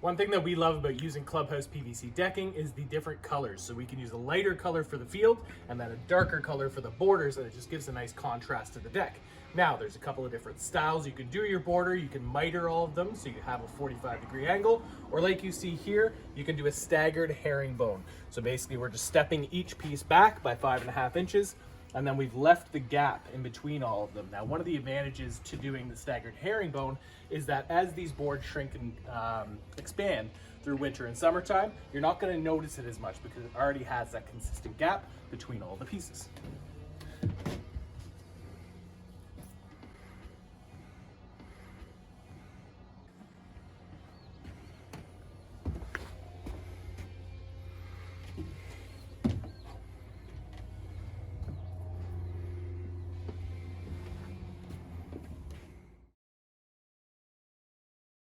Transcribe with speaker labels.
Speaker 1: One thing that we love about using Clubhouse PVC decking is the different colors. So we can use a lighter color for the field and then a darker color for the borders, and it just gives a nice contrast to the deck. Now, there's a couple of different styles you can do your border. You can miter all of them so you have a 45-degree angle, or like you see here, you can do a staggered herringbone. So basically we're just stepping each piece back by 5.5 inches, and then we've left the gap in between all of them. Now, one of the advantages to doing the staggered herringbone is that as these boards shrink and expand through winter and summertime, you're not going to notice it as much because it already has that consistent gap between all the pieces.